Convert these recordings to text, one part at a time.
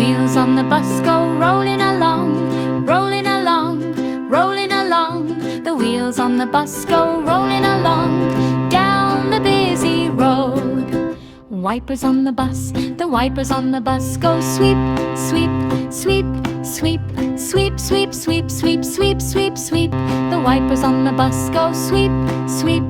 Wheels on the bus go rolling along, rolling along, rolling along. The wheels on the bus go rolling along down the busy road. Wipers on the bus, the wipers on the bus go sweep, sweep, sweep, sweep, sweep, sweep, sweep, sweep, sweep, sweep, sweep. The wipers on the bus go sweep, sweep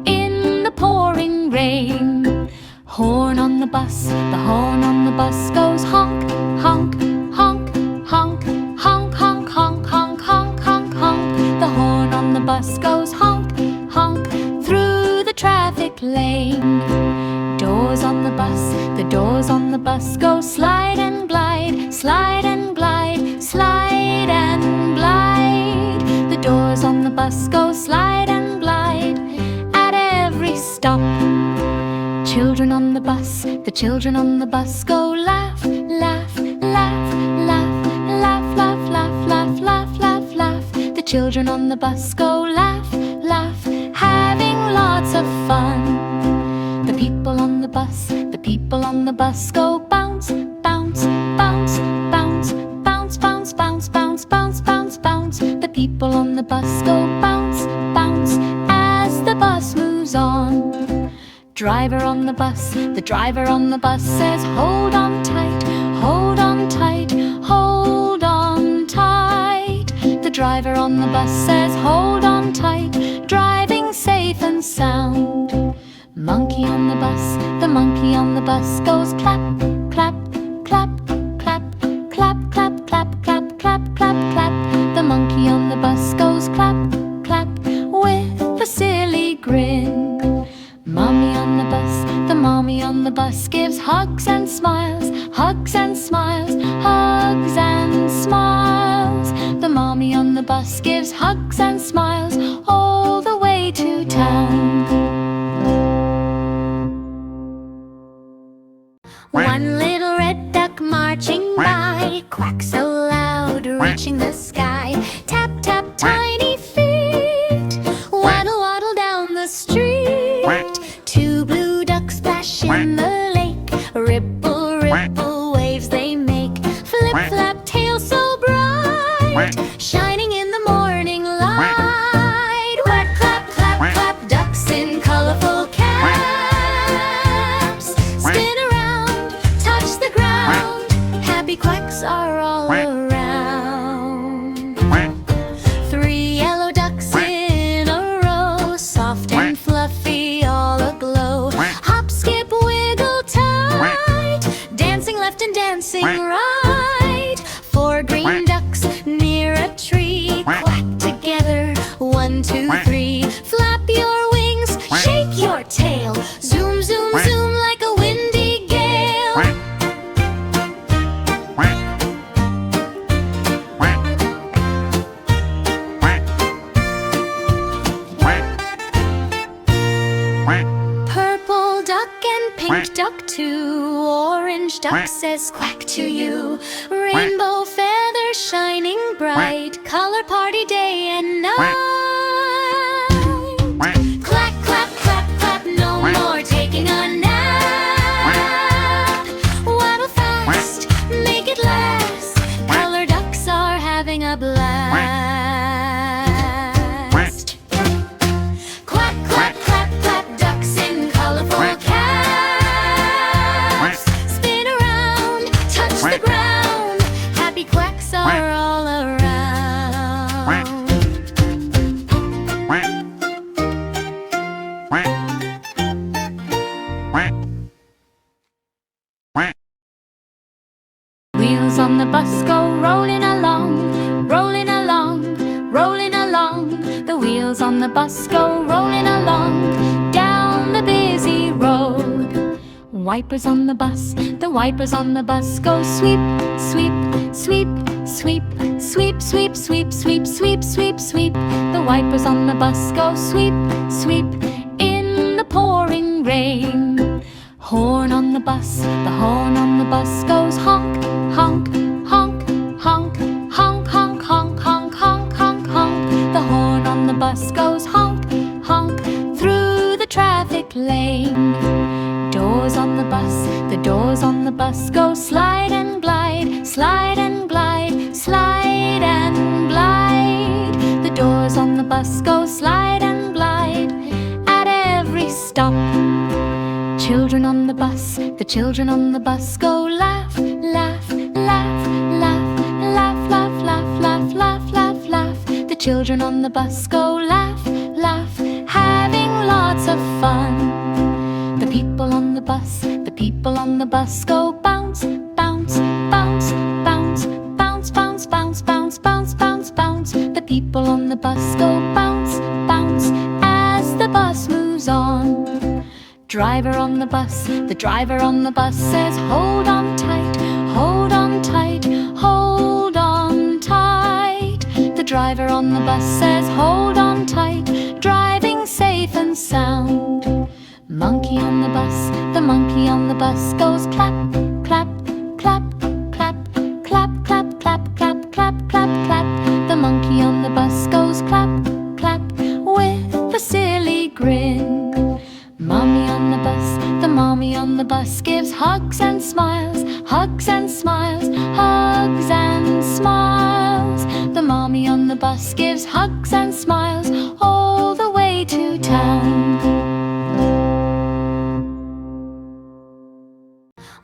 in the pouring rain. Horn on the bus, the horn on the bus goes honk, honk, honk, honk, honk, honk, honk, honk, honk, honk, honk. The horn on the bus goes honk, honk through the traffic lane. Doors on the bus, the doors on the bus go slide and glide, slide and glide, slide and glide. The doors on the bus go slide and glide at every stop. Children on the bus, the children on the bus go laugh, laugh, laugh, laugh, laugh, laugh, laugh, laugh, laugh, laugh, laugh. The children on the bus go laugh, laugh, having lots of fun. The people on the bus, the people on the bus go bounce, bounce, bounce, bounce, bounce, bounce, bounce, bounce, bounce, bounce, bounce. The people on the bus go bounce, bounce as the bus moves on. Driver on the bus, the driver on the bus says hold on tight, hold on tight, hold on tight. The driver on the bus says hold on tight, driving safe and sound. Monkey on the bus, the monkey on the bus goes clap, clap, clap, clap, clap, clap, clap, clap, clap, clap, clap. The monkey on the bus goes clap, clap with a silly grin. Mommy on the bus, the mommy on the bus gives hugs and smiles, hugs and smiles, hugs and smiles. The mommy on the bus gives hugs and smiles all the way to town. One little red duck marching by, quack so loud, reaching the sky. Tap, tap, tiny feet, waddle, waddle down the street. Two blue ducks splash in the lake, ripple, ripple, waves they make. Flip, flap, tail so bright, shining in the morning light. Quack, clap, clap, clap, ducks in colorful caps. Spin around, touch the ground, happy quacks are all around. Three yellow ducks in a row, soft and fluffy, all aglow. Hop, skip, wiggle tight, dancing left and dancing right. Four green ducks near a tree, quack together, 1, 2, 3. Flap your wings, shake your tail, zoom, zoom, zoom like a windy gale. Purple duck and pink duck too, orange duck says quack to you. Rainbow feathers shining bright, color party day and night. Clack, clap, clap, clap, no more taking a nap. Waddle fast, make it last, color ducks are having a blast. Quack, quack, clap, clap, ducks in colorful caps. Spin around, touch the ground, happy quacks are all around. Wheels on the bus go rolling along, rolling along, rolling along. The wheels on the bus go rolling along down the busy road. Wipers on the bus, the wipers on the bus go sweep, sweep, sweep, sweep, sweep, sweep, sweep, sweep, sweep, sweep, sweep. The wipers on the bus go sweep, sweep in the pouring rain. Horn on the bus, the horn on the bus goes honk, honk, honk, honk, honk, honk, honk, honk, honk, honk, honk. The horn on the bus goes honk, honk through the traffic lane. Doors on the bus, the doors on the bus go slide and glide, The children on the bus go laugh, laugh, laugh, laugh, laugh, laugh, laugh, laugh, laugh, laugh, laugh. The children on the bus go laugh, laugh, having lots of fun. The people on the bus go bounce, bounce, bounce, bounce, bounce, bounce, bounce, bounce, bounce, bounce, bounce. The people on the bus go bounce, bounce, as the bus moves on. Driver on the bus, the driver on the bus says, hold on tight, hold on tight, hold on tight. The driver on the bus says, hold on tight, driving safe and sound. Monkey on the bus, the monkey on the bus goes clap, clap, clap, clap, clap, clap, clap, clap, clap, clap, clap. The monkey on the bus goes clap, clap, with a silly grin. Mommy on the bus, the mommy on the bus gives hugs and smiles, hugs and smiles, hugs and smiles. The mommy on the bus gives hugs and smiles all the way to town.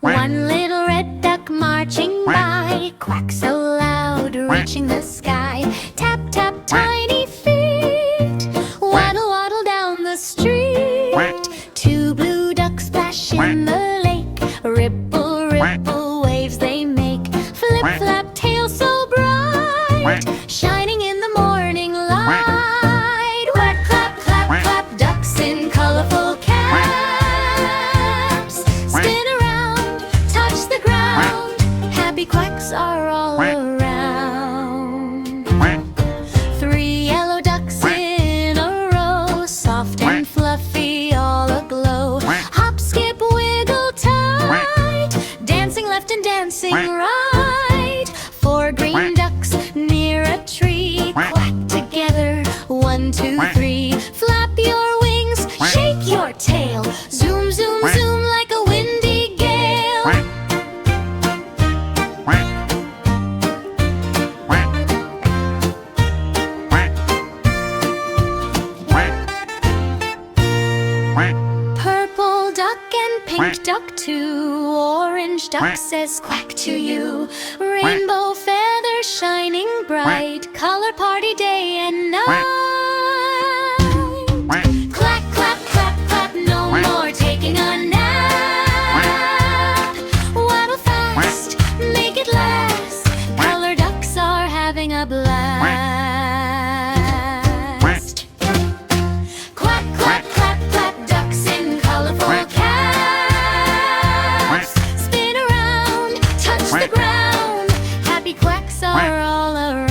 One little red duck marching by, quack so loud, reaching the sky. Tap, tap, tiny feet, waddle, waddle down the street. Two blue ducks splash in the lake, ripple, ripple, waves they make. Flip, flap, tail so bright, shining in the morning light. Quack, clap, clap, clap, ducks in colorful caps. Spin around, touch the ground, happy quacks are all around. Three yellow ducks in a row, soft and fluffy, all aglow. Hop, skip, wiggle tight, dancing left and dancing right. Four green ducks near a tree, quack together, 1, 2, 3. Flap your wings, shake your tail, zoom, zoom, zoom like a windy gale. Purple duck and pink duck too, orange duck says quack to you. Rainbow feathers shining bright, color party day and night. Clack, clap, clap, clap, no more taking a nap. Waddle fast, make it last, color ducks are having a blast. Quack, quack, clap, clap, ducks in colorful caps. Spin around, touch the ground, happy quacks are all around.